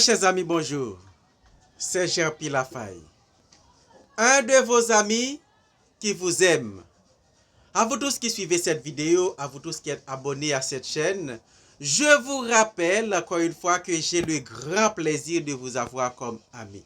Chers amis, bonjour. C'est Gerpi Lafaille, un de vos amis qui vous aime. À vous tous qui suivez cette vidéo, à vous tous qui êtes abonnés à cette chaîne, je vous rappelle encore une fois que j'ai le grand plaisir de vous avoir comme ami.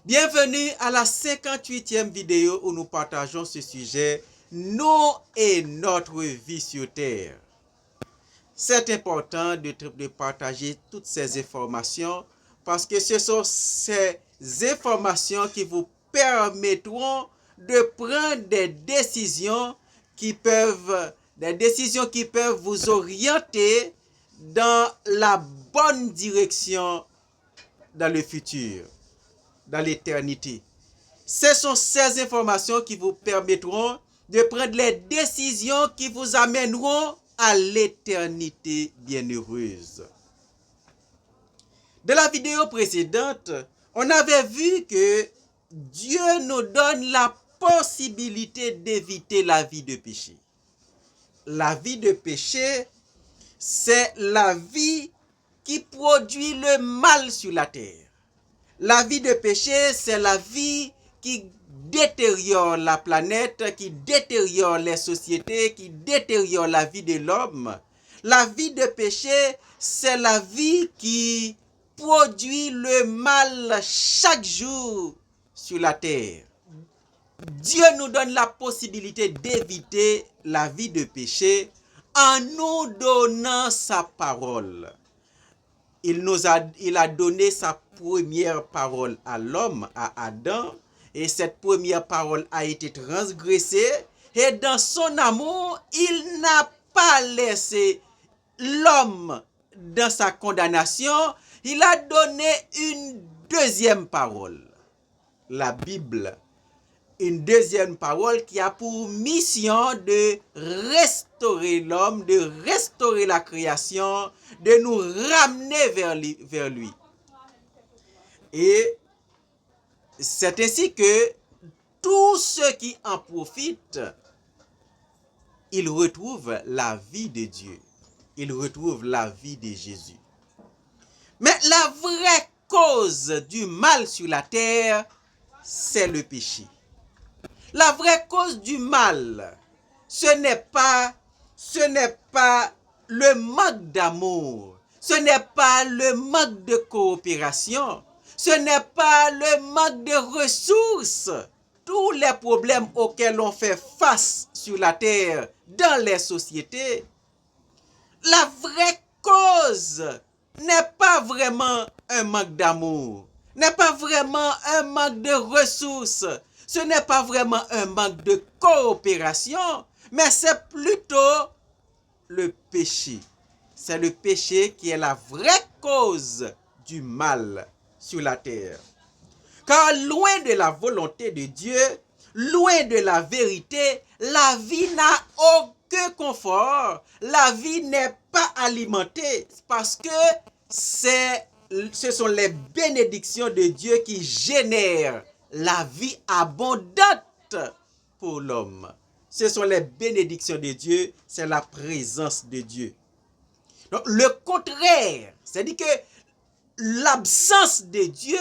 Bienvenue à la 58e vidéo où nous partageons ce sujet « Nous et notre vie sur Terre ». C'est important de partager toutes ces informations parce que ce sont ces informations qui vous permettront de prendre des décisions qui peuvent vous orienter dans la bonne direction dans le futur, dans l'éternité. Ce sont ces informations qui vous permettront de prendre les décisions qui vous amèneront à l'éternité bienheureuse. Dans la vidéo précédente, on avait vu que Dieu nous donne la possibilité d'éviter la vie de péché. La vie de péché, c'est la vie qui produit le mal sur la terre. La vie de péché, c'est la vie qui détériore la planète, qui détériore les sociétés, qui détériore la vie de l'homme. La vie de péché, c'est la vie qui produit le mal chaque jour sur la terre. Dieu nous donne la possibilité d'éviter la vie de péché en nous donnant sa parole. Il a donné sa première parole à l'homme, à Adam, et cette première parole a été transgressée, et dans son amour, il n'a pas laissé l'homme dans sa condamnation, il a donné une deuxième parole, la Bible. Une deuxième parole qui a pour mission de restaurer l'homme, de restaurer la création, de nous ramener vers lui. Et c'est ainsi que tous ceux qui en profitent, ils retrouvent la vie de Dieu. Ils retrouvent la vie de Jésus. Mais la vraie cause du mal sur la terre, c'est le péché. La vraie cause du mal, ce n'est pas le manque d'amour, ce n'est pas le manque de coopération, ce n'est pas le manque de ressources. Tous les problèmes auxquels on fait face sur la terre, dans les sociétés, la vraie cause n'est pas vraiment un manque d'amour, n'est pas vraiment un manque de ressources. Ce n'est pas vraiment un manque de coopération, mais c'est plutôt le péché. C'est le péché qui est la vraie cause du mal sur la terre. Car loin de la volonté de Dieu, loin de la vérité, la vie n'a aucun confort. La vie n'est pas alimentée parce que ce sont les bénédictions de Dieu qui génèrent la vie abondante pour l'homme. Ce sont les bénédictions de Dieu, c'est la présence de Dieu. Donc, le contraire, c'est-à-dire que l'absence de Dieu,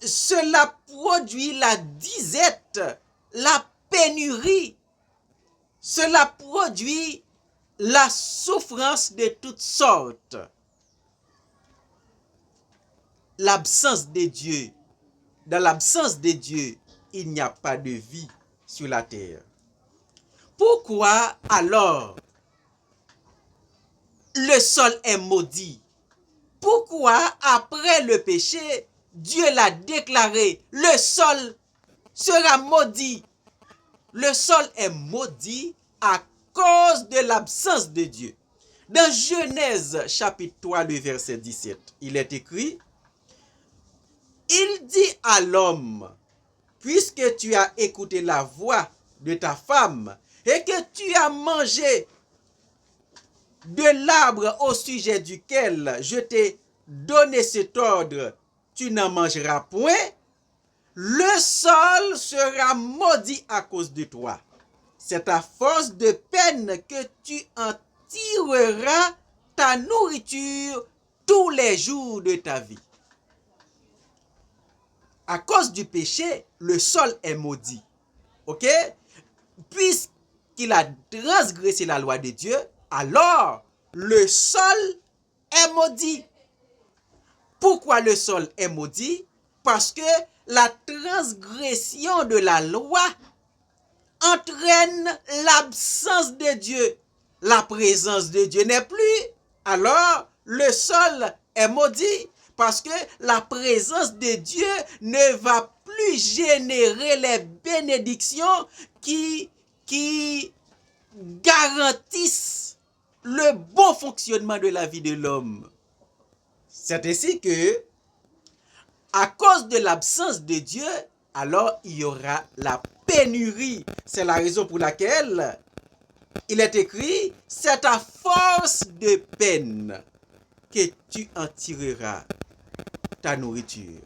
cela produit la disette, la pénurie, cela produit la souffrance de toutes sortes. L'absence de Dieu. Dans l'absence de Dieu, il n'y a pas de vie sur la terre. Pourquoi alors le sol est maudit? Pourquoi après le péché, Dieu l'a déclaré, le sol sera maudit? Le sol est maudit à cause de l'absence de Dieu. Dans Genèse chapitre 3, le verset 17, il est écrit: il dit à l'homme, puisque tu as écouté la voix de ta femme et que tu as mangé de l'arbre au sujet duquel je t'ai donné cet ordre, tu n'en mangeras point, le sol sera maudit à cause de toi. C'est à force de peine que tu en tireras ta nourriture tous les jours de ta vie. À cause du péché, le sol est maudit. Ok? Puisqu'il a transgressé la loi de Dieu, alors le sol est maudit. Pourquoi le sol est maudit? Parce que la transgression de la loi entraîne l'absence de Dieu. La présence de Dieu n'est plus. Alors, le sol est maudit parce que la présence de Dieu ne va plus générer les bénédictions qui garantissent le bon fonctionnement de la vie de l'homme. C'est ainsi que, à cause de l'absence de Dieu, alors il y aura la pénurie. C'est la raison pour laquelle il est écrit, c'est à force de peine que tu en tireras ta nourriture.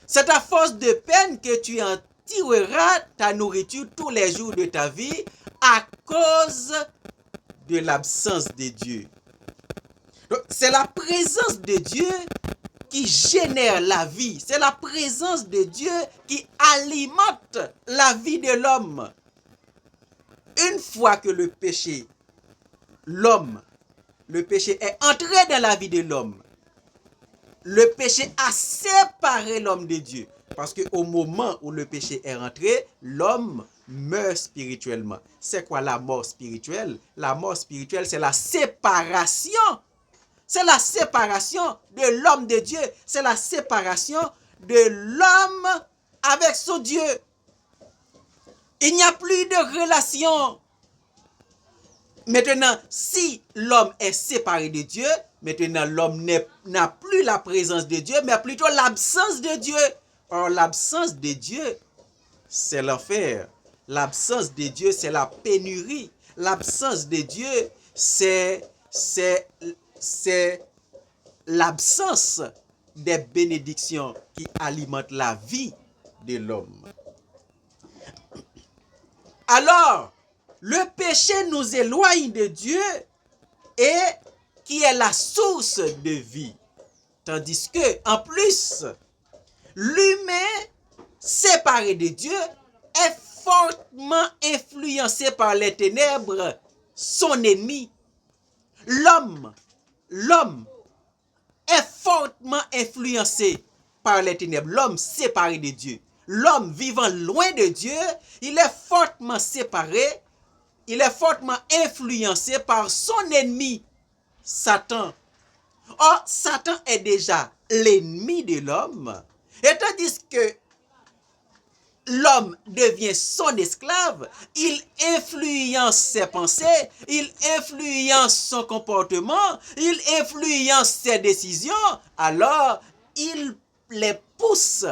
C'est à force de peine que tu en tireras ta nourriture tous les jours de ta vie à cause de l'absence de Dieu. C'est la présence de Dieu qui génère la vie. C'est la présence de Dieu qui alimente la vie de l'homme. Une fois que le péché est entré dans la vie de l'homme, le péché a séparé l'homme de Dieu. Parce qu'au moment où le péché est rentré, l'homme meurt spirituellement. C'est quoi la mort spirituelle? La mort spirituelle, c'est la séparation. C'est la séparation de l'homme de Dieu. C'est la séparation de l'homme avec son Dieu. Il n'y a plus de relation. Maintenant, si l'homme est séparé de Dieu, maintenant l'homme n'a plus la présence de Dieu, mais plutôt l'absence de Dieu. Or, l'absence de Dieu, c'est l'enfer. L'absence de Dieu, c'est la pénurie. L'absence de Dieu, c'est l'absence des bénédictions qui alimentent la vie de l'homme. Alors, le péché nous éloigne de Dieu et qui est la source de vie. Tandis que, en plus, l'humain séparé de Dieu est fortement influencé par les ténèbres, son ennemi. L'homme est fortement influencé par les ténèbres. L'homme séparé de Dieu. L'homme vivant loin de Dieu, il est fortement séparé, il est fortement influencé par son ennemi, Satan. Or, Satan est déjà l'ennemi de l'homme. Et tandis que l'homme devient son esclave, il influence ses pensées, il influence son comportement, il influence ses décisions, alors il les pousse,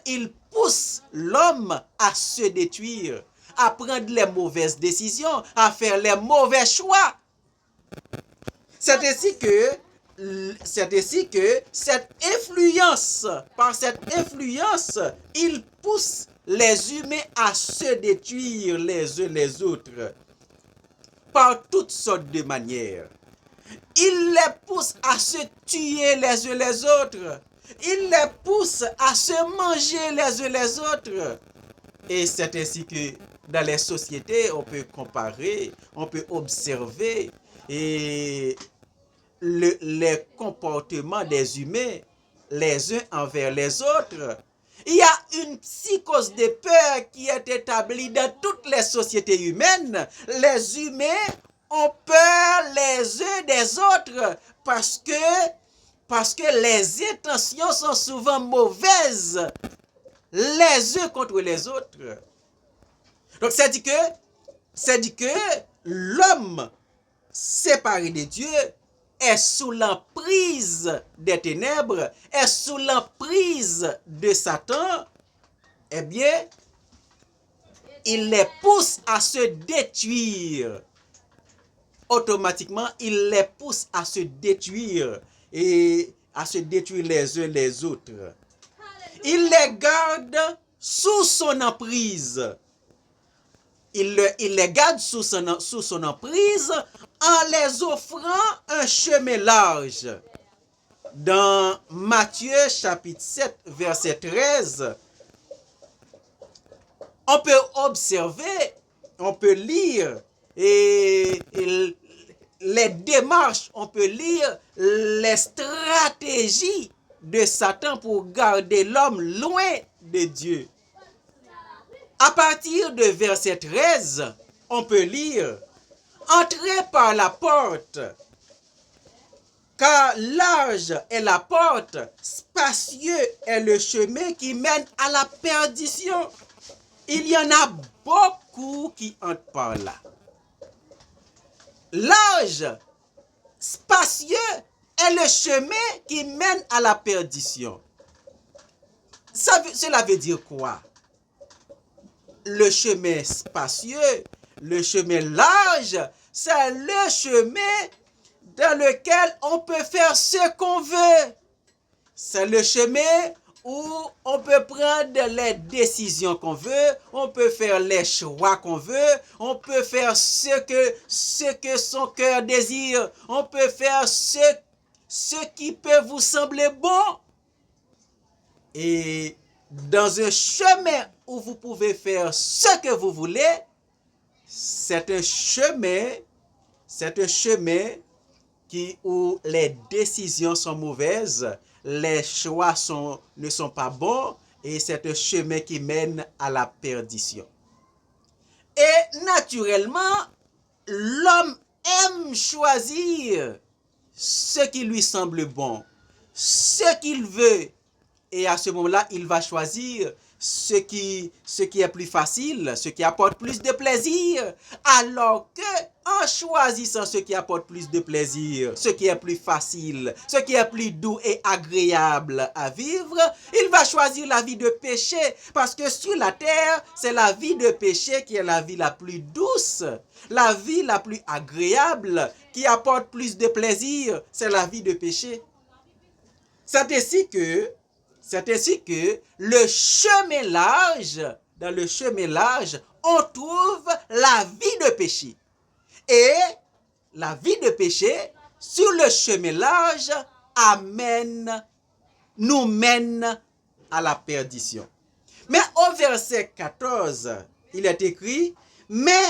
il pousse l'homme à se détruire, à prendre les mauvaises décisions, à faire les mauvais choix. C'est ainsi que par cette influence, il pousse les humains à se détruire les uns les autres par toutes sortes de manières. Il les pousse à se tuer les uns les autres. Il les pousse à se manger les uns les autres. Et c'est ainsi que dans les sociétés, on peut comparer, on peut observer et les comportements des humains les uns envers les autres. Il y a une psychose de peur qui est établie dans toutes les sociétés humaines. Les humains ont peur les uns des autres parce que les intentions sont souvent mauvaises les uns contre les autres. Donc c'est dit que l'homme séparé de Dieu est sous l'emprise des ténèbres, est sous l'emprise de Satan, eh bien, il les pousse à se détruire. Automatiquement, il les pousse à se détruire et à se détruire les uns les autres. Il les garde sous son emprise. Il les garde sous son emprise en les offrant un chemin large. dans Matthieu chapitre 7, verset 13, on peut observer, on peut lire et les démarches, on peut lire les stratégies de Satan pour garder l'homme loin de Dieu. À partir de verset 13, on peut lire « Entrez par la porte, car large est la porte, spacieux est le chemin qui mène à la perdition. Il y en a beaucoup qui entrent par là. Large, spacieux est le chemin qui mène à la perdition. » Cela veut dire quoi? Le chemin spacieux, le chemin large, c'est le chemin dans lequel on peut faire ce qu'on veut. C'est le chemin où on peut prendre les décisions qu'on veut, on peut faire les choix qu'on veut, on peut faire ce que son cœur désire, on peut faire ce qui peut vous sembler bon. Et dans un chemin où vous pouvez faire ce que vous voulez, c'est un chemin où les décisions sont mauvaises, les choix ne sont pas bons, et c'est un chemin qui mène à la perdition. Et naturellement, l'homme aime choisir ce qui lui semble bon, ce qu'il veut. Et à ce moment-là, il va choisir ce qui est plus facile, ce qui apporte plus de plaisir. Alors que en choisissant ce qui apporte plus de plaisir, ce qui est plus facile, ce qui est plus doux et agréable à vivre, il va choisir la vie de péché. Parce que sur la terre, c'est la vie de péché qui est la vie la plus douce, la vie la plus agréable, qui apporte plus de plaisir. C'est la vie de péché. C'est ainsi que le chemin large, dans le chemin large, on trouve la vie de péché. Et la vie de péché, sur le chemin large, nous mène à la perdition. Mais au verset 14, il est écrit, « Mais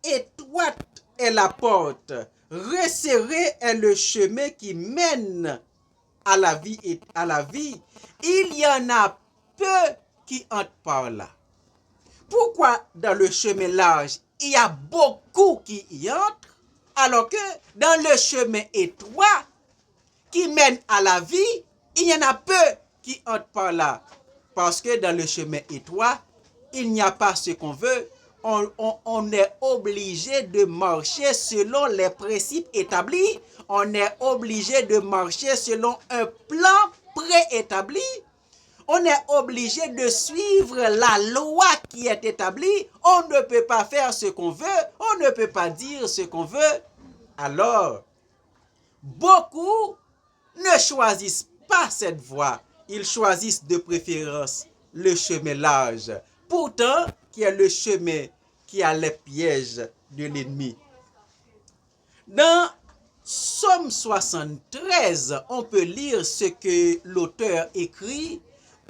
étroite est la porte, resserré est le chemin qui mène à la vie et à la vie. Il y en a peu qui entrent par là. » Pourquoi dans le chemin large, il y a beaucoup qui y entrent, alors que dans le chemin étroit qui mène à la vie, il y en a peu qui entrent par là? Parce que dans le chemin étroit, il n'y a pas ce qu'on veut. On est obligé de marcher selon les principes établis. On est obligé de marcher selon un plan préétabli. On est obligé de suivre la loi qui est établie. On ne peut pas faire ce qu'on veut. On ne peut pas dire ce qu'on veut. Alors, beaucoup ne choisissent pas cette voie. Ils choisissent de préférence le chemin large. Pourtant, qui est le chemin qui a les pièges de l'ennemi. Dans Somme 73, on peut lire ce que l'auteur écrit,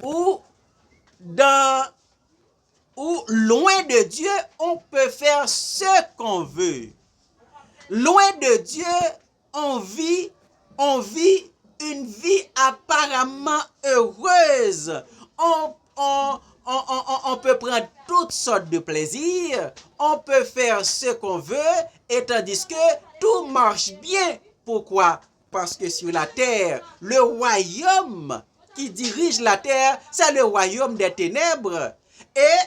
où loin de Dieu, on peut faire ce qu'on veut. Loin de Dieu, on vit une vie apparemment heureuse. On peut prendre toutes sortes de plaisirs, on peut faire ce qu'on veut, et tandis que tout marche bien. Pourquoi? Parce que sur la terre, le royaume qui dirige la terre, c'est le royaume des ténèbres. Et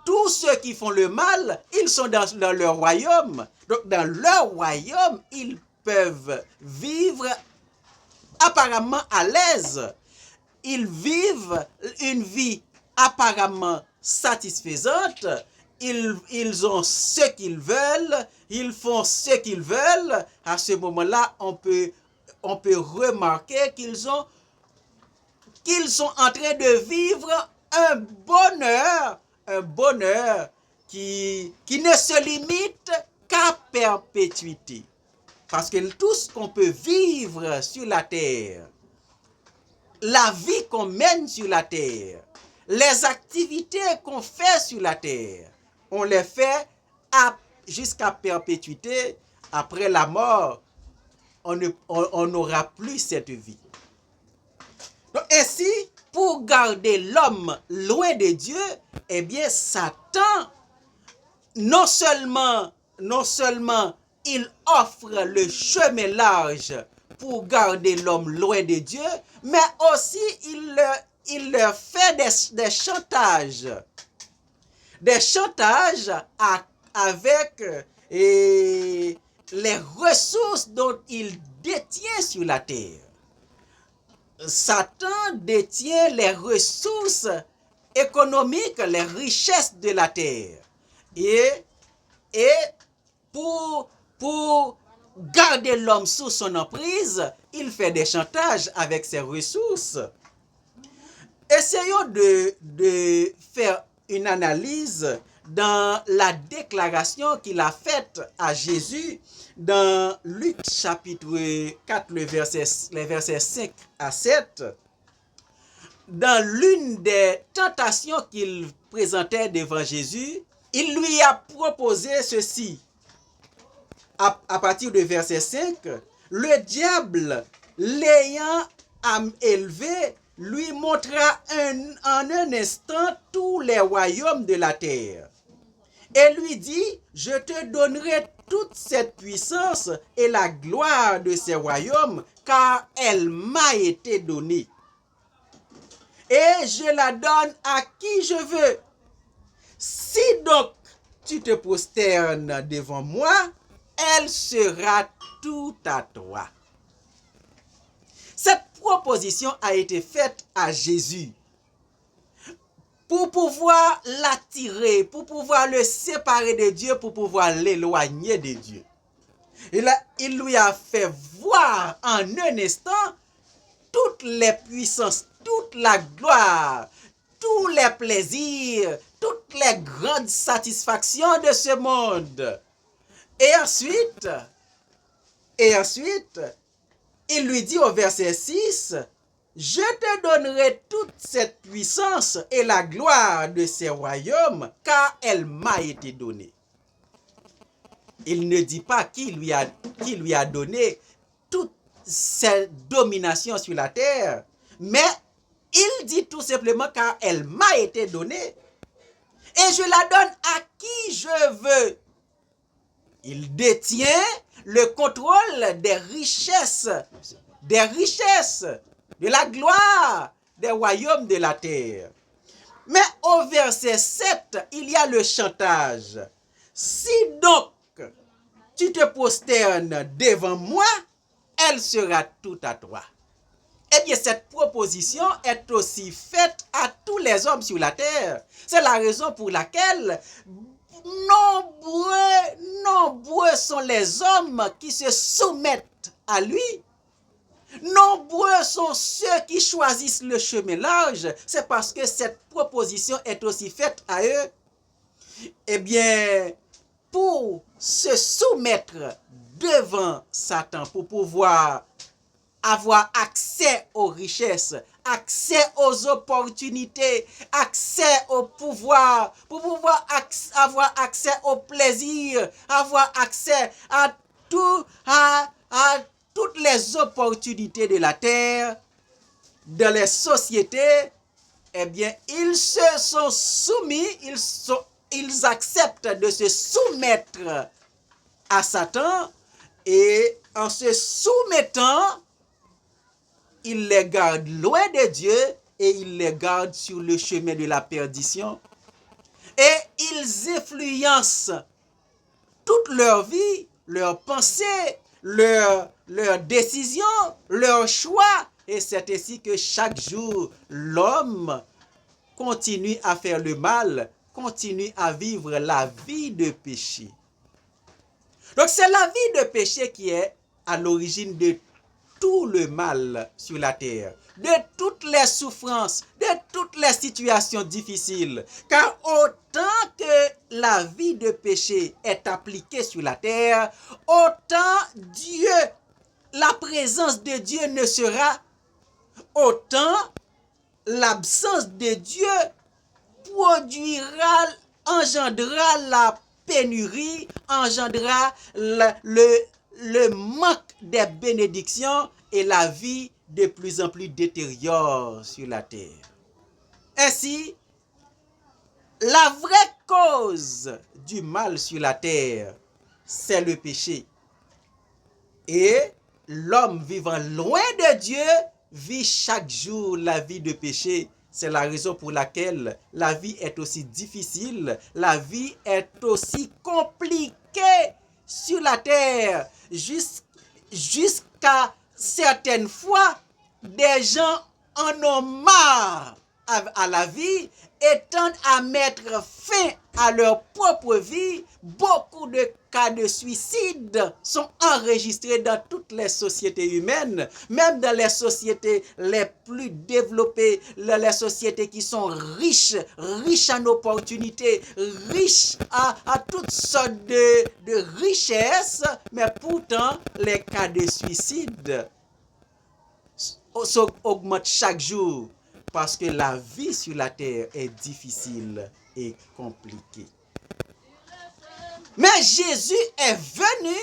tous ceux qui font le mal, ils sont dans leur royaume. Donc dans leur royaume, ils peuvent vivre apparemment à l'aise. Ils vivent une vie apparemment satisfaisante. Ils ont ce qu'ils veulent, ils font ce qu'ils veulent. À ce moment-là, on peut remarquer qu'ils sont en train de vivre un bonheur qui ne se limite qu'à perpétuité. Parce que tout ce qu'on peut vivre sur la terre, la vie qu'on mène sur la terre, les activités qu'on fait sur la terre, on les fait jusqu'à perpétuité. Après la mort, on n'aura plus cette vie. Donc ainsi, pour garder l'homme loin de Dieu, eh bien Satan, non seulement il offre le chemin large pour garder l'homme loin de Dieu, mais aussi il leur fait des chantages. Des chantages avec les ressources dont il détient sur la terre. Satan détient les ressources économiques, les richesses de la terre. Et pour garder l'homme sous son emprise, il fait des chantages avec ses ressources. Essayons de faire une analyse dans la déclaration qu'il a faite à Jésus dans Luc chapitre 4, les versets 5 à 7. Dans l'une des tentations qu'il présentait devant Jésus, il lui a proposé ceci. À partir du verset 5, le diable, l'ayant élevé, lui montra en un instant tous les royaumes de la terre. Et lui dit, je te donnerai toute cette puissance et la gloire de ces royaumes, car elle m'a été donnée. Et je la donne à qui je veux. Si donc tu te prosternes devant moi, elle sera tout à toi. Cette proposition a été faite à Jésus pour pouvoir l'attirer, pour pouvoir le séparer de Dieu, pour pouvoir l'éloigner de Dieu. Et là, il lui a fait voir en un instant toutes les puissances, toute la gloire, tous les plaisirs, toutes les grandes satisfactions de ce monde. Et ensuite, il lui dit au verset 6, je te donnerai toute cette puissance et la gloire de ces royaumes, car elle m'a été donnée. Il ne dit pas qui lui a donné toute cette domination sur la terre, mais il dit tout simplement car elle m'a été donnée et je la donne à qui je veux. Il détient le contrôle des richesses, de la gloire des royaumes de la terre. Mais au verset 7, il y a le chantage. Si donc tu te prosternes devant moi, elle sera tout à toi. Eh bien, cette proposition est aussi faite à tous les hommes sur la terre. C'est la raison pour laquelle nombreux sont les hommes qui se soumettent à lui. Nombreux sont ceux qui choisissent le chemin large. C'est parce que cette proposition est aussi faite à eux. Eh bien, pour se soumettre devant Satan, pour pouvoir avoir accès aux richesses, accès aux opportunités, accès au pouvoir, pour pouvoir avoir accès au plaisir, avoir accès à toutes les opportunités de la terre, dans les sociétés, eh bien, ils se sont soumis, ils acceptent de se soumettre à Satan et en se soumettant, ils les gardent loin de Dieu et ils les gardent sur le chemin de la perdition. Et ils influencent toute leur vie, leurs pensées, leurs décisions, leurs choix. Et c'est ainsi que chaque jour, l'homme continue à faire le mal, continue à vivre la vie de péché. Donc c'est la vie de péché qui est à l'origine de tout le mal sur la terre, de toutes les souffrances, de toutes les situations difficiles. Car autant que la vie de péché est appliquée sur la terre, autant la présence de Dieu ne sera, autant l'absence de Dieu engendrera la pénurie, engendrera le manque des bénédictions et la vie de plus en plus détériore sur la terre. Ainsi, la vraie cause du mal sur la terre, c'est le péché. Et l'homme vivant loin de Dieu vit chaque jour la vie de péché. C'est la raison pour laquelle la vie est aussi difficile, la vie est aussi compliquée sur la terre. Jusqu'à certaines fois, des gens en ont marre à la vie et tendent à mettre fin à leur propre vie. Beaucoup de cas de suicide sont enregistrés dans toutes les sociétés humaines, même dans les sociétés les plus développées, les sociétés qui sont riches en opportunités, riches à toutes sortes de richesses, mais pourtant les cas de suicide augmentent chaque jour parce que la vie sur la terre est difficile et compliquée. Mais Jésus est venu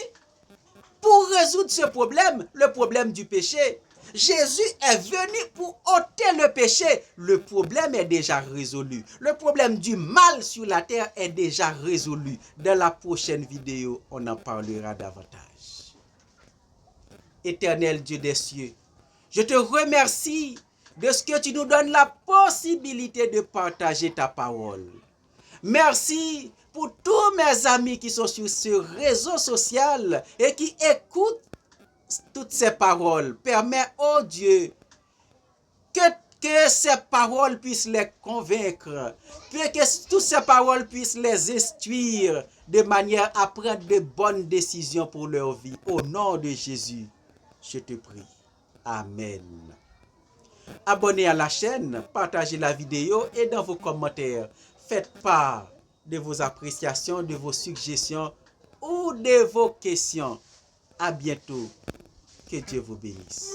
pour résoudre ce problème, le problème du péché. Jésus est venu pour ôter le péché. Le problème est déjà résolu. Le problème du mal sur la terre est déjà résolu. Dans la prochaine vidéo, on en parlera davantage. Éternel Dieu des cieux, je te remercie de ce que tu nous donnes la possibilité de partager ta parole. Merci pour tous mes amis qui sont sur ce réseau social et qui écoutent toutes ces paroles. Permets, oh Dieu, que ces paroles puissent les convaincre, que toutes ces paroles puissent les instruire de manière à prendre de bonnes décisions pour leur vie. Au nom de Jésus, je te prie. Amen. Abonnez à la chaîne, partagez la vidéo et dans vos commentaires, faites part de vos appréciations, de vos suggestions ou de vos questions. À bientôt. Que Dieu vous bénisse.